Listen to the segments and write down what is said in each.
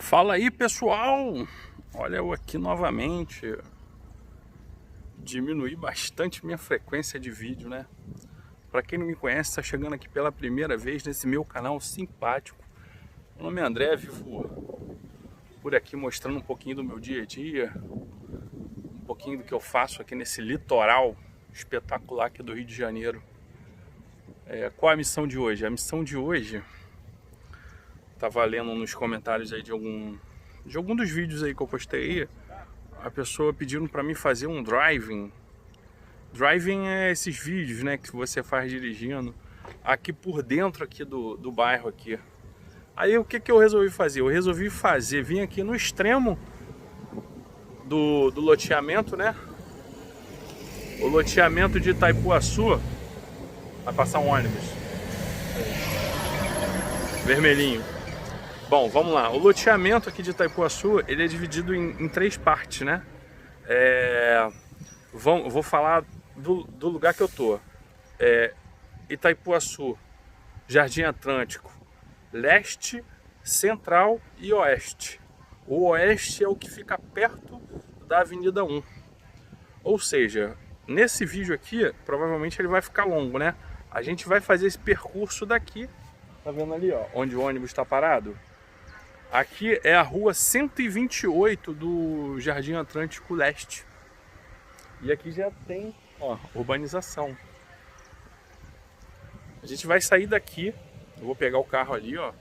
Fala aí, pessoal! Olha eu aqui novamente. Diminui bastante minha frequência de vídeo, né? Para quem não me conhece, está chegando aqui pela primeira vez nesse meu canal simpático. Meu nome é André, vivo por aqui mostrando um pouquinho do meu dia a dia, um pouquinho do que eu faço aqui nesse litoral espetacular aqui do Rio de Janeiro. Qual a missão de hoje? A missão de hoje, tava lendo nos comentários aí de algum dos vídeos aí que eu postei, a pessoa pedindo para mim fazer um driving. Driving é esses vídeos, né, que você faz dirigindo aqui por dentro aqui do bairro aqui. Aí o que eu resolvi fazer? Eu resolvi vim aqui no extremo do loteamento, né? O loteamento de Itaipuaçu. Vai passar um ônibus vermelhinho. Bom, vamos lá. O loteamento aqui de Itaipuaçu, ele é dividido em três partes, né? Vou falar do lugar que eu tô. Itaipuaçu, Jardim Atlântico, Leste, Central e Oeste. O Oeste é o que fica perto da Avenida 1. Ou seja, nesse vídeo aqui, provavelmente ele vai ficar longo, né? A gente vai fazer esse percurso daqui. Tá vendo ali, ó, onde o ônibus está parado? Aqui é a rua 128 do Jardim Atlântico Leste. E aqui já tem, ó, urbanização. A gente vai sair daqui. Eu vou pegar o carro ali, ó.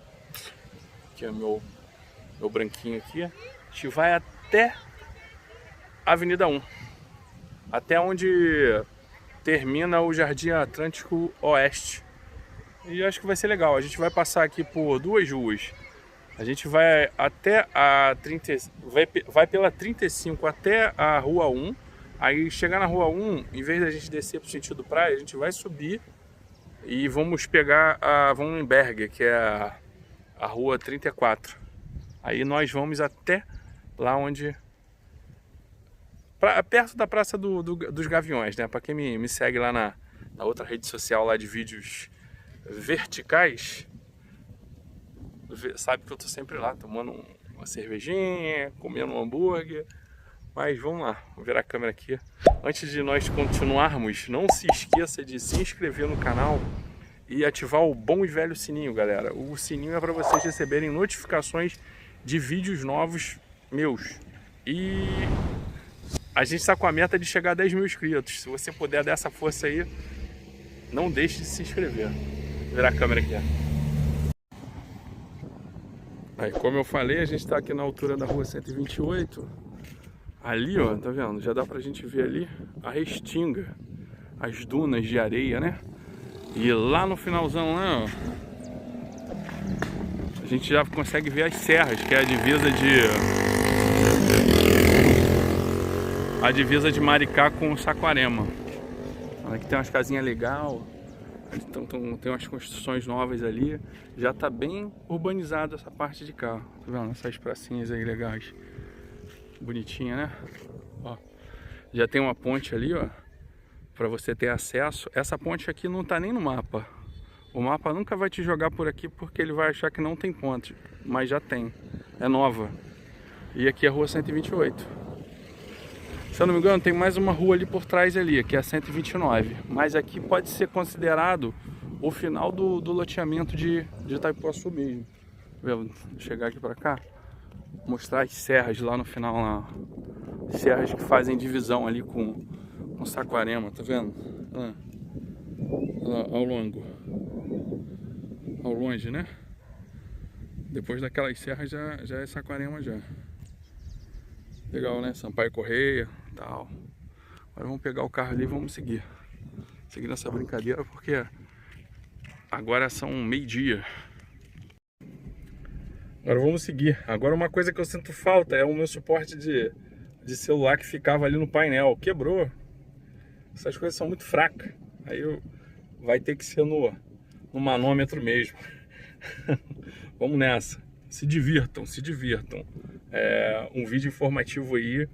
Que é meu branquinho aqui. A gente vai até a Avenida 1. Até onde termina o Jardim Atlântico Oeste. E acho que vai ser legal. A gente vai passar aqui por duas ruas. A gente vai até a 30, vai pela 35 até a Rua 1. Aí chegar na Rua 1, em vez da gente descer para o sentido praia, a gente vai subir e vamos pegar a Vandenberg, que é a Rua 34. Aí nós vamos até lá onde... perto da Praça dos Gaviões, né? Para quem me segue lá na outra rede social lá de vídeos verticais, sabe que eu tô sempre lá tomando uma cervejinha, comendo um hambúrguer. Mas vamos lá, vou virar a câmera aqui. Antes de nós continuarmos, não se esqueça de se inscrever no canal e ativar o bom e velho sininho, galera. O sininho é para vocês receberem notificações de vídeos novos meus. E a gente está com a meta de chegar a 10 mil inscritos. Se você puder dar essa força aí, não deixe de se inscrever. Vou virar a câmera aqui. Aí, como eu falei, a gente está aqui na altura da rua 128. Ali, ó, tá vendo? Já dá pra gente ver ali a Restinga, as dunas de areia, né? E lá no finalzão, lá, ó, a gente já consegue ver as serras, que é a divisa de Maricá com Saquarema. Aqui tem umas casinhas legais. Então tem umas construções novas ali. Já tá bem urbanizado essa parte de cá. Tá vendo? Essas pracinhas aí legais. Bonitinha, né? Ó, já tem uma ponte ali, ó, para você ter acesso. Essa ponte aqui não tá nem no mapa. O mapa nunca vai te jogar por aqui porque ele vai achar que não tem ponte, mas já tem. É nova. E aqui é a rua 128. Se eu não me engano, tem mais uma rua ali por trás ali, que é a 129. Mas aqui pode ser considerado o final do loteamento de Itaipuaçu mesmo. Vou chegar aqui para cá, mostrar as serras lá no final lá. Serras que fazem divisão ali com Saquarema, tá vendo? Olha lá, ao longo. Ao longe, né? Depois daquelas serras já é Saquarema já. Legal, né? Sampaio Correia, tal. Agora vamos pegar o carro ali e vamos seguir. Seguir nessa brincadeira porque agora são meio-dia. Agora vamos seguir. Agora uma coisa que eu sinto falta é o meu suporte de celular que ficava ali no painel. Quebrou. Essas coisas são muito fracas. Aí vai ter que ser no manômetro mesmo. Vamos nessa. Se divirtam, se divirtam. Um vídeo informativo aí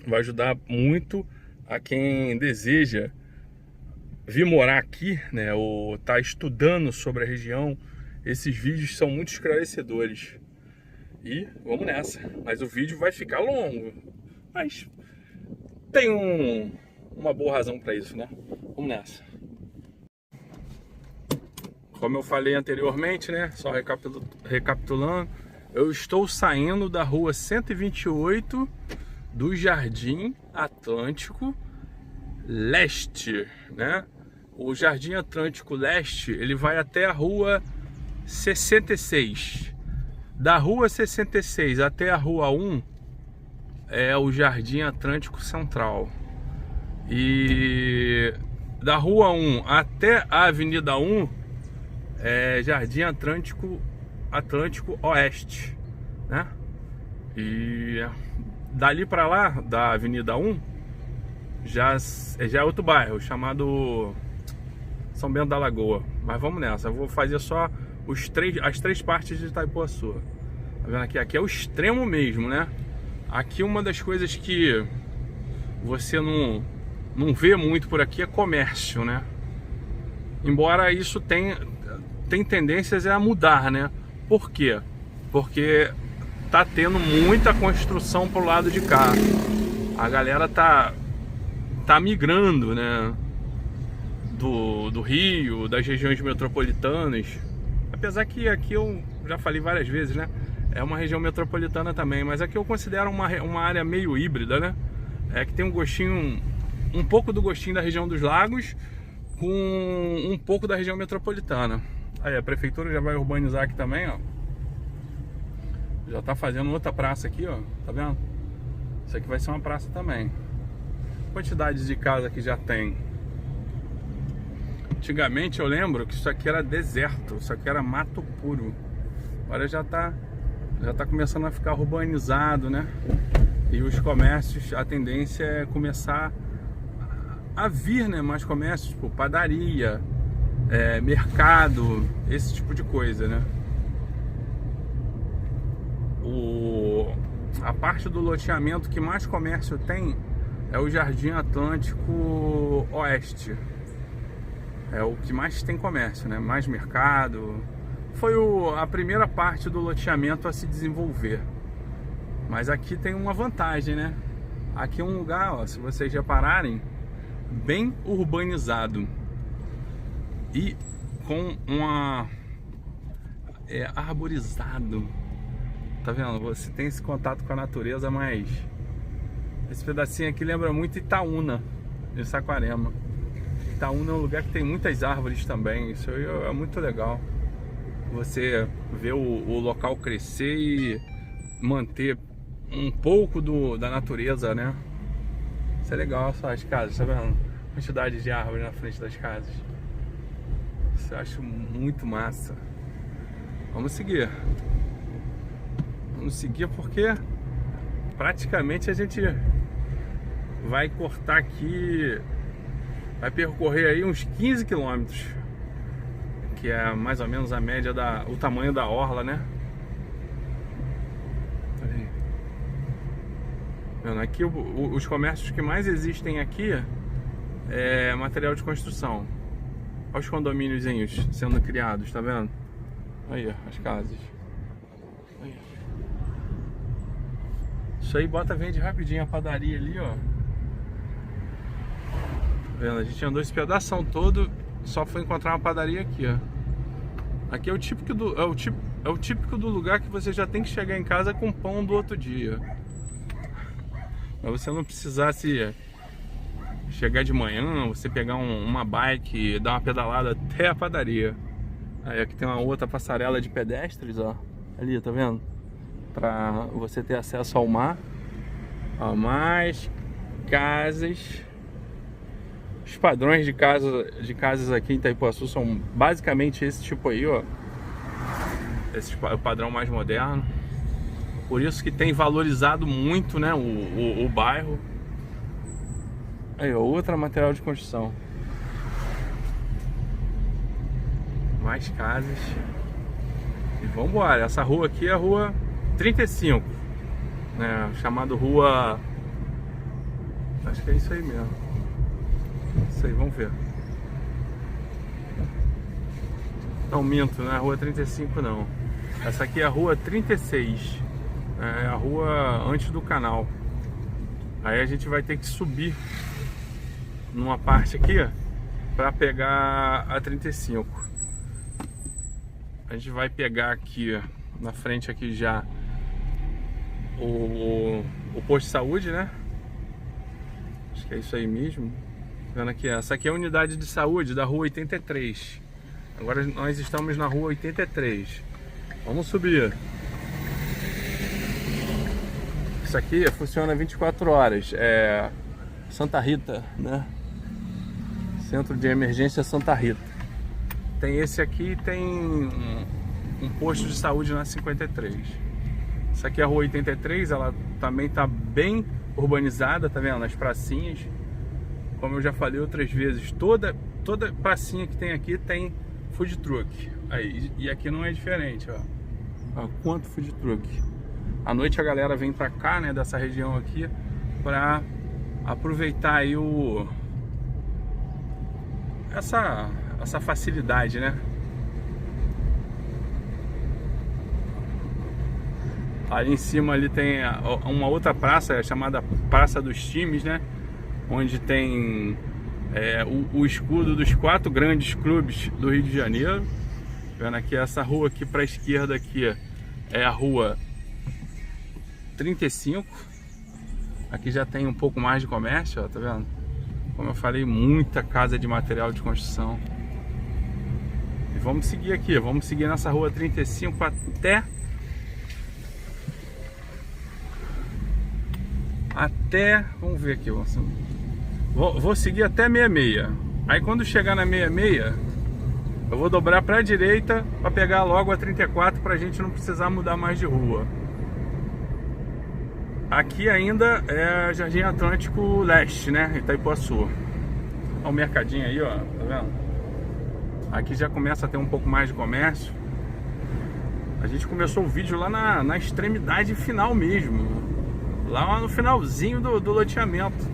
vai ajudar muito a quem deseja vir morar aqui, né? Ou tá estudando sobre a região. Esses vídeos são muito esclarecedores. E vamos nessa. Mas o vídeo vai ficar longo. Mas tem uma boa razão para isso, né? Vamos nessa. Como eu falei anteriormente, né? Só recapitulando, eu estou saindo da rua 128 do Jardim Atlântico Leste, né? O Jardim Atlântico Leste, ele vai até a rua 66. Da rua 66 até a rua 1 é o Jardim Atlântico Central. E da rua 1 até a Avenida 1 é Jardim Atlântico Oeste, né? E dali para lá, da Avenida 1, já é outro bairro, chamado São Bento da Lagoa. Mas vamos nessa, eu vou fazer só as três partes de Itaipuaçu. Tá vendo aqui? Aqui é o extremo mesmo, né? Aqui uma das coisas que você não vê muito por aqui é comércio, né? Embora isso tem tendências a mudar, né? Por quê? Porque tá tendo muita construção pro lado de cá. A galera tá migrando, né? Do Rio, das regiões metropolitanas. Apesar que aqui eu já falei várias vezes, né? É uma região metropolitana também, mas aqui eu considero uma área meio híbrida, né? É que tem um gostinho, um pouco do gostinho da região dos lagos com um pouco da região metropolitana. Aí a prefeitura já vai urbanizar aqui também, ó. Já tá fazendo outra praça aqui, ó. Tá vendo? Isso aqui vai ser uma praça também. Quantidade de casa que já tem. Antigamente eu lembro que isso aqui era deserto, isso aqui era mato puro. Agora já tá começando a ficar urbanizado, né? E os comércios, a tendência é começar a vir, né? Mais comércios, tipo padaria, mercado, esse tipo de coisa, né? A parte do loteamento que mais comércio tem é o Jardim Atlântico Oeste. É o que mais tem comércio, né? Mais mercado. Foi a primeira parte do loteamento a se desenvolver. Mas aqui tem uma vantagem, né? Aqui é um lugar, ó, se vocês repararem, bem urbanizado. E com arborizado. Tá vendo? Você tem esse contato com a natureza, mas esse pedacinho aqui lembra muito Itaúna, de Saquarema. Itaúna é um lugar que tem muitas árvores também. Isso aí é muito legal. Você vê o local crescer e manter um pouco da natureza, né? Isso é legal, só as casas, tá vendo? Quantidade de árvores na frente das casas. Isso eu acho muito massa. Vamos seguir. Vamos seguir porque praticamente a gente vai cortar aqui, vai percorrer aí uns 15 quilômetros, que é mais ou menos a média o tamanho da orla, né? Aqui os comércios que mais existem aqui é material de construção. Olha os condomíniozinhos sendo criados, tá vendo? Aí, as casas. Aí. Isso aí vende rapidinho a padaria ali, ó. Tá vendo? A gente andou esse pedação todo, só foi encontrar uma padaria aqui, ó. Aqui é o típico do lugar que você já tem que chegar em casa com pão do outro dia. Pra você não precisasse chegar de manhã, você pegar uma bike e dar uma pedalada até a padaria. Aí aqui tem uma outra passarela de pedestres, ó. Ali, tá vendo? Pra você ter acesso ao mar. Ó, mais casas. Os padrões de casas aqui em Itaipuaçu são basicamente esse tipo aí, ó. Esse é o padrão mais moderno. Por isso que tem valorizado muito, né, o bairro. Aí, ó, outra material de construção. Mais casas. E vamos embora. Essa rua aqui é a rua 35, né, chamada rua... Acho que é isso aí mesmo. Isso aí, vamos ver. Não, minto, não é a rua 35 não. Essa aqui é a rua 36. É a rua antes do canal. Aí a gente vai ter que subir numa parte aqui para pegar a 35. A gente vai pegar aqui na frente aqui já o posto de saúde, né? Acho que é isso aí mesmo. Vendo aqui, essa aqui é a unidade de saúde da rua 83. Agora nós estamos na rua 83. Vamos subir. Isso aqui funciona 24 horas. É Santa Rita, né? Centro de Emergência Santa Rita. Tem esse aqui e tem um posto de saúde na 53. Essa aqui é a rua 83, ela também está bem urbanizada, tá vendo? As pracinhas. Como eu já falei outras vezes, toda pracinha que tem aqui tem food truck. Aí, e aqui não é diferente, ó. Ó, quanto food truck. À noite a galera vem pra cá, né, dessa região aqui, pra aproveitar aí essa facilidade, né? Ali em cima ali tem uma outra praça chamada Praça dos Times, né? Onde tem o escudo dos 4 grandes clubes do Rio de Janeiro. Vendo aqui essa rua aqui para a esquerda aqui é a rua 35. Aqui já tem um pouco mais de comércio, ó, tá vendo? Como eu falei, muita casa de material de construção. E vamos seguir aqui, vamos seguir nessa rua 35 até, vamos ver aqui, vou seguir até 66. Aí quando chegar na 66, eu vou dobrar para a direita para pegar logo a 34 para a gente não precisar mudar mais de rua. Aqui ainda é Jardim Atlântico Leste, né? Itaipuaçu. Olha o mercadinho aí, ó, tá vendo? Aqui já começa a ter um pouco mais de comércio. A gente começou o vídeo lá na extremidade final mesmo, lá no finalzinho do loteamento.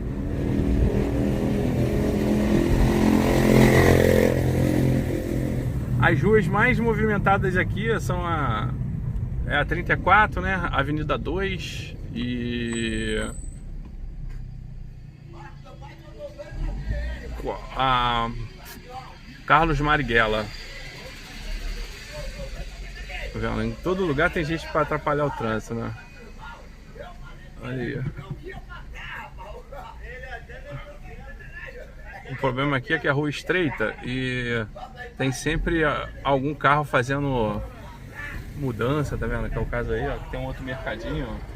As ruas mais movimentadas aqui são a 34, né? A Avenida 2 e a Carlos Marighella. Tá vendo? Em todo lugar tem gente para atrapalhar o trânsito, né? Olha aí. O problema aqui é que a rua é estreita e tem sempre algum carro fazendo mudança, tá vendo? Que é o caso aí, ó. Tem um outro mercadinho, ó.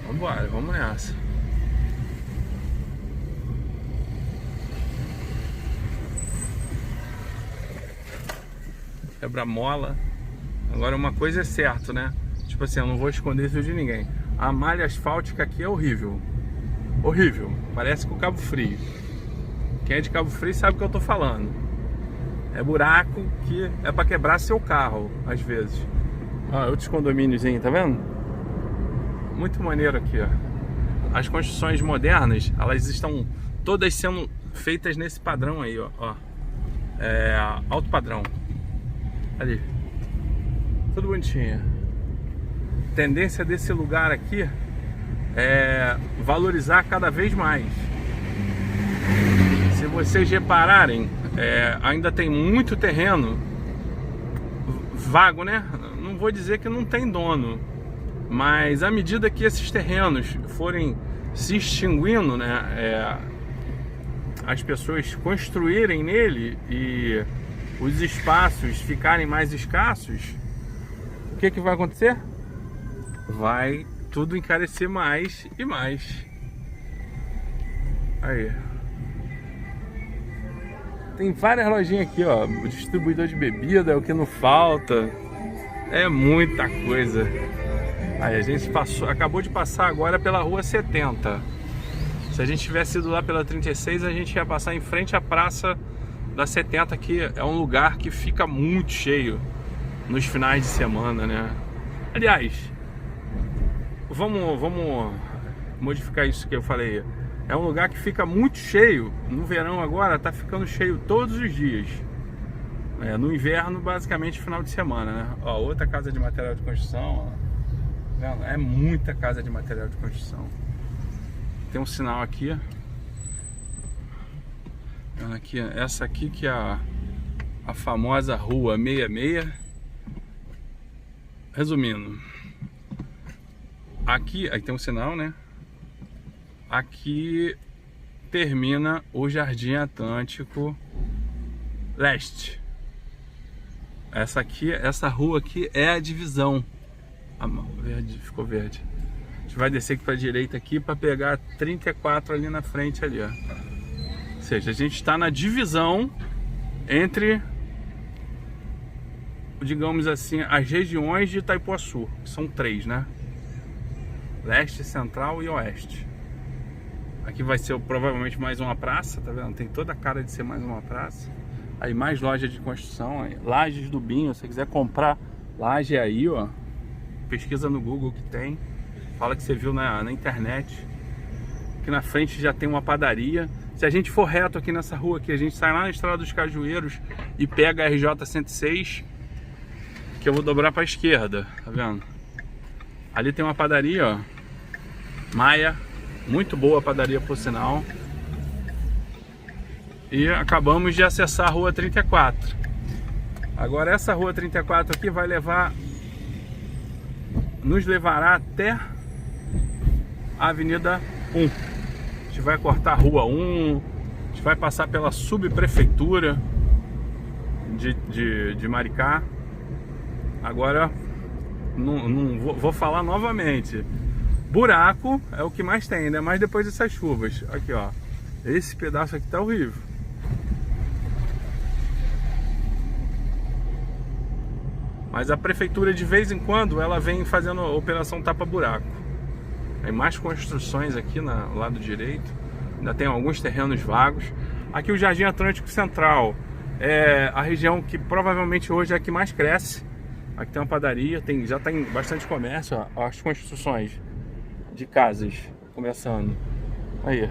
Vambora, vamos nessa. Quebra-mola. Agora uma coisa é certa, né? Tipo assim, eu não vou esconder isso de ninguém. A malha asfáltica aqui é horrível. Horrível. Parece com Cabo Frio. Quem é de Cabo Frio sabe o que eu tô falando. É buraco que é pra quebrar seu carro, às vezes. Ó, outros condomíniozinhos, tá vendo? Muito maneiro aqui, ó. As construções modernas, elas estão todas sendo feitas nesse padrão aí, ó. É alto padrão. Ali. Tudo bonitinho. Tendência desse lugar aqui é valorizar cada vez mais. Se vocês repararem, ainda tem muito terreno vago, né? Não vou dizer que não tem dono, mas à medida que esses terrenos forem se extinguindo, né? As pessoas construírem nele e os espaços ficarem mais escassos, o que vai acontecer? Vai tudo encarecer mais e mais. Aí. Tem várias lojinhas aqui, ó. Distribuidor de bebida é o que não falta. É muita coisa. Aí a gente acabou de passar agora pela rua 70. Se a gente tivesse ido lá pela 36, a gente ia passar em frente à praça da 70, que é um lugar que fica muito cheio nos finais de semana, né? Aliás, vamos modificar isso que eu falei. É um lugar que fica muito cheio. No verão agora tá ficando cheio todos os dias. No inverno, basicamente, final de semana, né? Ó, outra casa de material de construção, ó. É muita casa de material de construção. Tem um sinal aqui. Aqui, essa aqui que é a famosa Rua 66. Resumindo, aqui tem um sinal, né? Aqui termina o Jardim Atlântico Leste. Essa rua aqui é a divisão. Verde, ficou verde. A gente vai descer aqui para a direita aqui para pegar a 34 ali na frente ali, ó. Ou seja, a gente está na divisão entre, digamos assim, as regiões de Itaipuaçu, que são 3, né? Leste, Central e Oeste. Aqui vai ser provavelmente mais uma praça, tá vendo? Tem toda a cara de ser mais uma praça. Aí mais loja de construção, aí. Lajes do Binho, se você quiser comprar laje aí, ó. Pesquisa no Google que tem. Fala que você viu na internet. Aqui na frente já tem uma padaria. Se a gente for reto aqui nessa rua aqui, a gente sai lá na Estrada dos Cajueiros e pega a RJ 106, que eu vou dobrar para a esquerda, tá vendo? Ali tem uma padaria, ó. Maia, muito boa a padaria por sinal. E acabamos de acessar a Rua 34. Agora essa Rua 34 aqui vai nos levará até a Avenida 1. A gente vai cortar a Rua 1, a gente vai passar pela subprefeitura de Maricá. Agora, vou falar novamente. Buraco é o que mais tem, ainda mais depois dessas chuvas. Aqui, ó. Esse pedaço aqui tá horrível. Mas a prefeitura, de vez em quando, ela vem fazendo a operação tapa-buraco. Tem mais construções aqui no lado direito. Ainda tem alguns terrenos vagos. Aqui o Jardim Atlântico Central é a região que provavelmente hoje é a que mais cresce. Aqui tem uma padaria, já tem bastante comércio, ó, as construções de casas começando. Aí.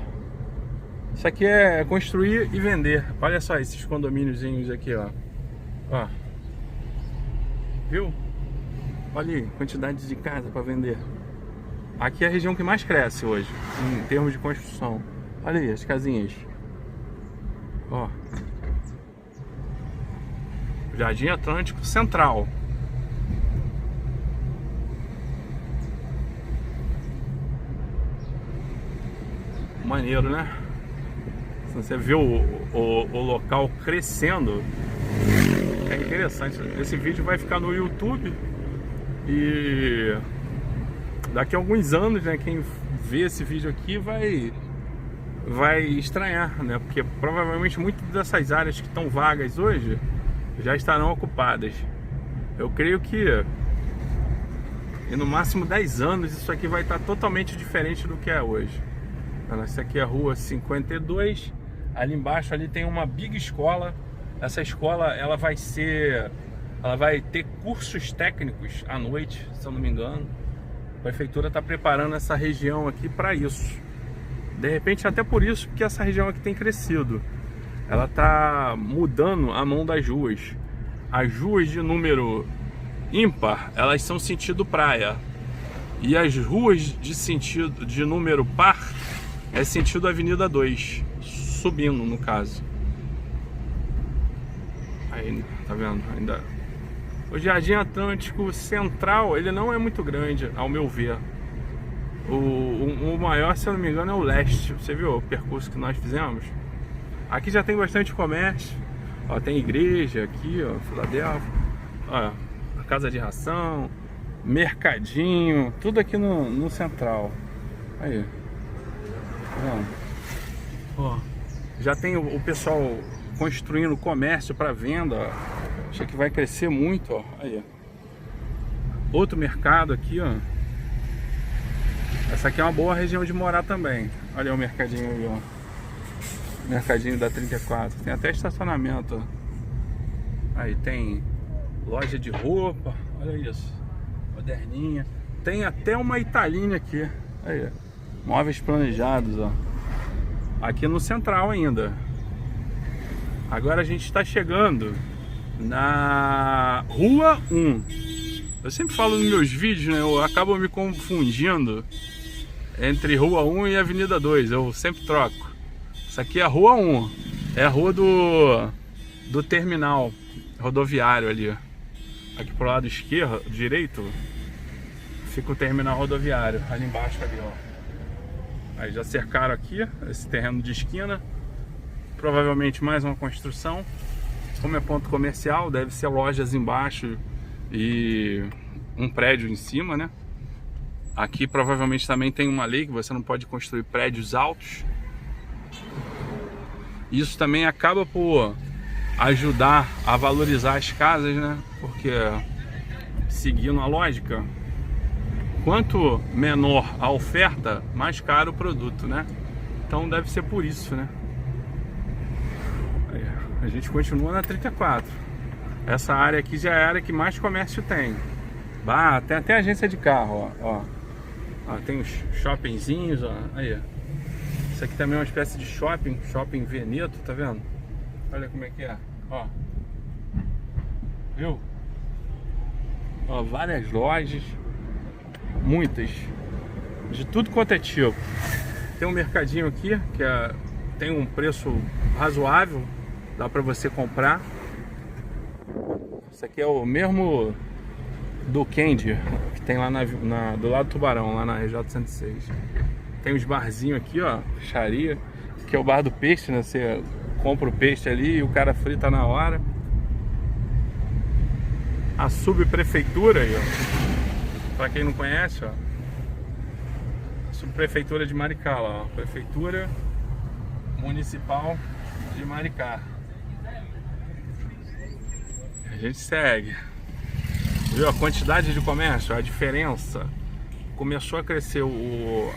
Isso aqui é construir e vender. Olha só esses condomíniozinhos aqui, ó. Ó. Viu? Olha aí, quantidade de casa para vender. Aqui é a região que mais cresce hoje, em termos de construção. Olha aí, as casinhas. Ó. Jardim Atlântico Central. Maneiro, né? Você vê o local crescendo. É interessante. Esse vídeo vai ficar no YouTube. E daqui a alguns anos, né, quem vê esse vídeo aqui vai estranhar, né? Porque provavelmente muitas dessas áreas que estão vagas hoje já estarão ocupadas. Eu creio que no máximo 10 anos isso aqui vai estar totalmente diferente do que é hoje. Essa aqui é a Rua 52. Ali embaixo ali tem uma big escola. Essa escola ela vai ter cursos técnicos à noite, se eu não me engano. A prefeitura está preparando essa região aqui para isso. De repente até por isso, porque essa região aqui tem crescido. Ela está mudando a mão das ruas. As ruas de número ímpar, elas são sentido praia. E as ruas de número par é sentido Avenida 2, subindo no caso. Aí, tá vendo? Ainda o Jardim Atlântico Central, ele não é muito grande, ao meu ver. O maior, se eu não me engano, é o Leste. Você viu o percurso que nós fizemos? Aqui já tem bastante comércio. Ó, tem igreja aqui, ó, Filadélfia. Ó, a casa de ração, mercadinho, tudo aqui no Central. Aí. Ó, já tem o pessoal construindo comércio para venda, ó. Acho que vai crescer muito, ó. Aí, ó. Outro mercado aqui, ó. Essa aqui é uma boa região de morar também. Olha o mercadinho aí, ó. Mercadinho da 34. Tem até estacionamento, ó. Aí tem loja de roupa. Olha isso. Moderninha. Tem até uma Italinha aqui. Aí, ó. Móveis planejados, ó. Aqui no Central ainda. Agora a gente está chegando na Rua 1. Eu sempre falo nos meus vídeos, né? Eu acabo me confundindo entre Rua 1 e Avenida 2. Eu sempre troco. Isso aqui é a Rua 1. É a rua do terminal rodoviário ali. Aqui pro lado esquerdo, direito, fica o terminal rodoviário. Ali embaixo ali, ó. Aí já cercaram aqui esse terreno de esquina. Provavelmente mais uma construção. Como é ponto comercial, deve ser lojas embaixo e um prédio em cima, né? Aqui provavelmente também tem uma lei que você não pode construir prédios altos. Isso também acaba por ajudar a valorizar as casas, né? Porque, seguindo a lógica, quanto menor a oferta, mais caro o produto, né? Então deve ser por isso, né? Aí, a gente continua na 34. Essa área aqui já é a área que mais comércio tem. Bah, tem até agência de carro, ó. Ó, tem os shoppingzinhos, ó. Aí. Isso aqui também é uma espécie de shopping Veneto, tá vendo? Olha como é que é, ó. Viu? Ó, várias lojas, muitas, de tudo quanto é tipo. Tem um mercadinho aqui que tem um preço razoável, dá pra você comprar. Isso aqui é o mesmo do Candy que tem lá do lado do Tubarão, lá na RJ 106. Tem os barzinhos aqui, ó, peixaria, que é o bar do peixe, né? Você compra o peixe ali e o cara frita na hora. A subprefeitura aí, ó, pra quem não conhece, ó, subprefeitura de Maricá, ó, prefeitura municipal de Maricá. A gente segue. Viu a quantidade de comércio, a diferença? Começou a crescer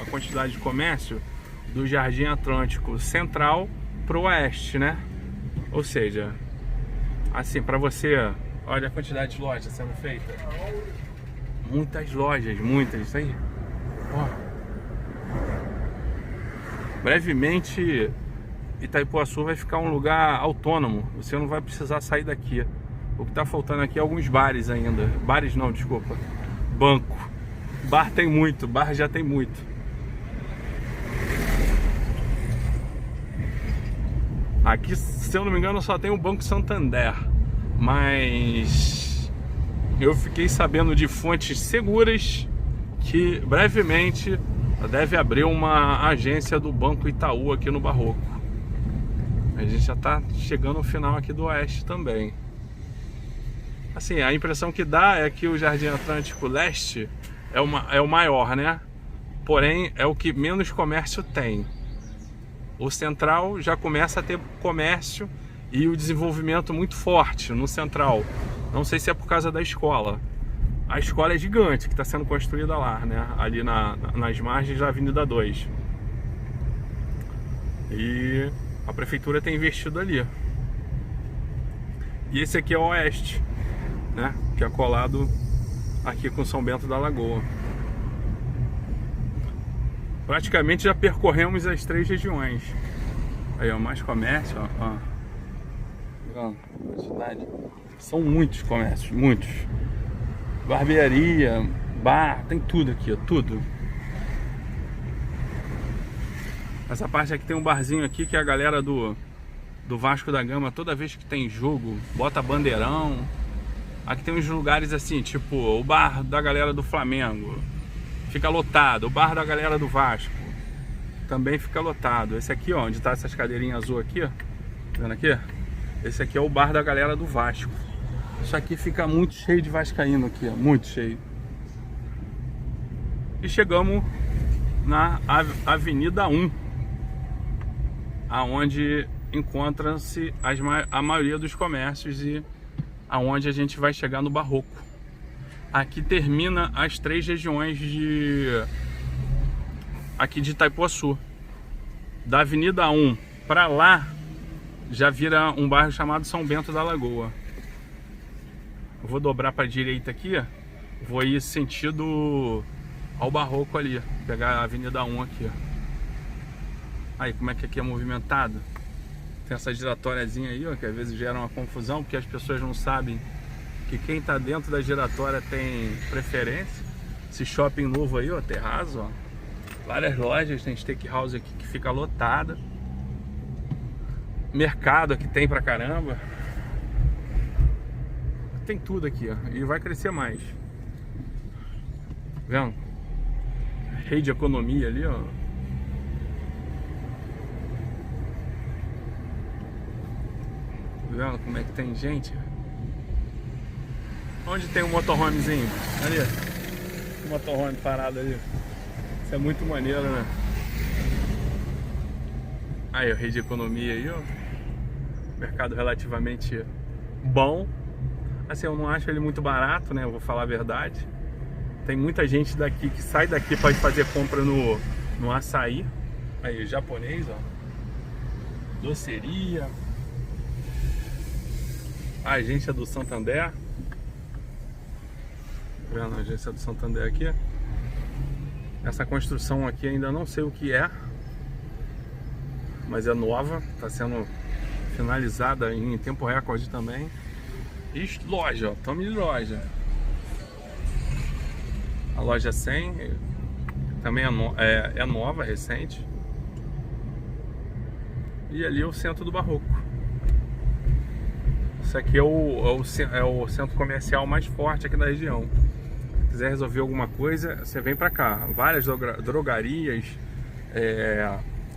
a quantidade de comércio do Jardim Atlântico Central pro oeste, né? Ou seja, assim, para você, olha a quantidade de lojas sendo feita. Muitas lojas, muitas, isso aí. Ó. Brevemente, Itaipuaçu vai ficar um lugar autônomo. Você não vai precisar sair daqui. O que tá faltando aqui é alguns bares ainda. Bares não, desculpa. Banco. Bar tem muito, bar já tem muito. Aqui, se eu não me engano, só tem o Banco Santander. Mas eu fiquei sabendo de fontes seguras que brevemente deve abrir uma agência do Banco Itaú aqui no Barroco. A gente já tá chegando ao final aqui do oeste também. Assim, a impressão que dá é que o Jardim Atlântico Leste é o maior, né? Porém, é o que menos comércio tem. O Central já começa a ter comércio e o desenvolvimento muito forte no Central. Não sei se é por causa da escola. A escola é gigante, que está sendo construída lá, né? Ali nas margens da Avenida 2. E a prefeitura tem investido ali. E esse aqui é o oeste, né? Que é colado aqui com São Bento da Lagoa. Praticamente já percorremos as 3 regiões. Aí, ó, mais comércio, ó. Cidade. São muitos comércios, muitos. Barbearia, bar, tem tudo aqui, ó, tudo. Essa parte aqui tem um barzinho aqui que é a galera do Vasco da Gama, toda vez que tem jogo, bota bandeirão. Aqui tem uns lugares assim, tipo o bar da galera do Flamengo, fica lotado. O bar da galera do Vasco também fica lotado. Esse aqui, ó, onde tá essas cadeirinhas azul aqui, ó, tá vendo aqui? Esse aqui é o bar da galera do Vasco. Isso aqui fica muito cheio de vascaíno aqui, ó, muito cheio. E chegamos na Avenida 1, aonde encontra-se a maioria dos comércios e aonde a gente vai chegar no Barroco. Aqui termina as 3 regiões aqui de Itaipuaçu. Da Avenida 1 para lá já vira um bairro chamado São Bento da Lagoa. Eu vou dobrar para a direita aqui, vou ir sentido ao Barroco ali, pegar a Avenida 1 aqui. Aí como é que aqui é movimentado? Tem essa giratóriazinha aí, ó, que às vezes gera uma confusão, porque as pessoas não sabem que quem tá dentro da giratória tem preferência. Esse shopping novo aí, ó, terraço, ó. Várias lojas, tem steakhouse aqui que fica lotada. Mercado aqui tem pra caramba. Tem tudo aqui, ó, e vai crescer mais. Vendo? Rede de economia ali, ó. Vendo como é que tem gente? Onde tem um motorhomezinho? Ali, um motorhome parado ali. Isso é muito maneiro, né? Aí, ó, rede de economia aí, ó. Mercado relativamente bom. Assim, eu não acho ele muito barato, né? Eu vou falar a verdade. Tem muita gente daqui que sai daqui para fazer compra no açaí. Aí, japonês, ó. Doceria. A agência do Santander. Vendo a agência do Santander aqui. Essa construção aqui ainda não sei o que é, mas é nova, está sendo finalizada em tempo recorde também. E loja, ó, tome de loja. A loja 100 também é nova, recente. E ali é o centro do Barroco. Isso aqui é o centro comercial mais forte aqui da região. Se quiser resolver alguma coisa, você vem pra cá. Várias drogarias,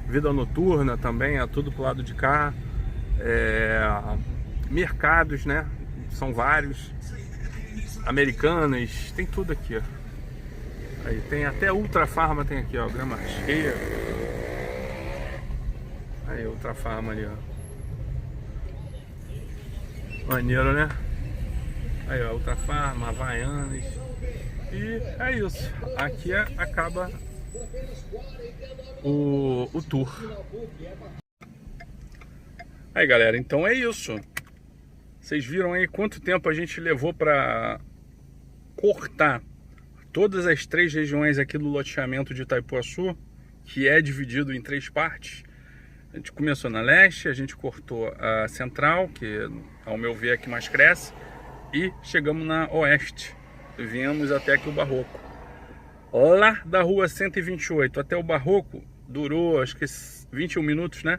vida noturna também, é tudo pro lado de cá. Mercados, né? São vários. Americanas, tem tudo aqui, ó. Aí tem até Ultra Farma, tem aqui, ó, grama cheia. Aí, Ultra Farma ali, ó. Maneiro, né? Aí, ó, Ultra Farma, Havaianas. E é isso. Aqui acaba o tour. Aí, galera, então é isso. Vocês viram aí quanto tempo a gente levou para cortar todas as 3 regiões aqui do loteamento de Itaipuaçu, que é dividido em 3 partes. A gente começou na leste, a gente cortou a central, que ao meu ver é que mais cresce, e chegamos na oeste. Viemos até aqui o Barroco. Lá da rua 128 até o Barroco durou acho que 21 minutos, né?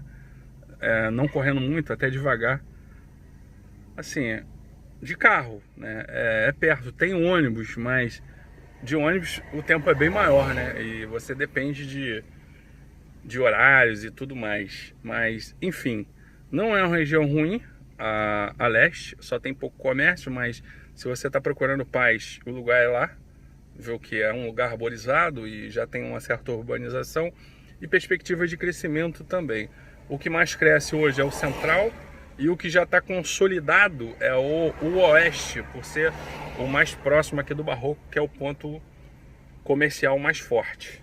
Não correndo muito, até devagar. Assim, de carro, né? É perto, tem ônibus, mas de ônibus o tempo é bem maior, né? E você depende de horários e tudo mais. Mas, enfim, não é uma região ruim a leste, só tem pouco comércio, mas se você está procurando paz, o lugar é lá. Viu que é um lugar arborizado e já tem uma certa urbanização e perspectivas de crescimento também. O que mais cresce hoje é o central e o que já está consolidado é o oeste, por ser o mais próximo aqui do Barroco, que é o ponto comercial mais forte.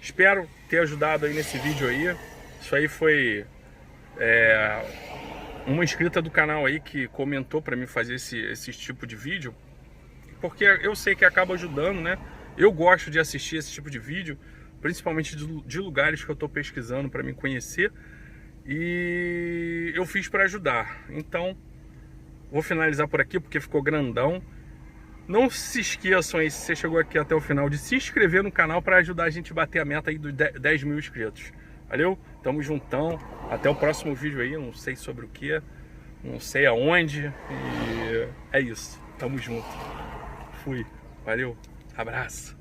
Espero ter ajudado aí nesse vídeo aí. Isso aí foi uma inscrita do canal aí que comentou para mim fazer esse tipo de vídeo, porque eu sei que acaba ajudando, né? Eu gosto de assistir esse tipo de vídeo, principalmente de lugares que eu estou pesquisando para me conhecer, e eu fiz para ajudar. Então vou finalizar por aqui porque ficou grandão. Não se esqueçam aí, se você chegou aqui até o final, de se inscrever no canal para ajudar a gente a bater a meta aí dos 10 mil inscritos. Valeu? Tamo juntão. Até o próximo vídeo aí, não sei sobre o que, não sei aonde. E é isso. Tamo junto. Fui. Valeu. Abraço.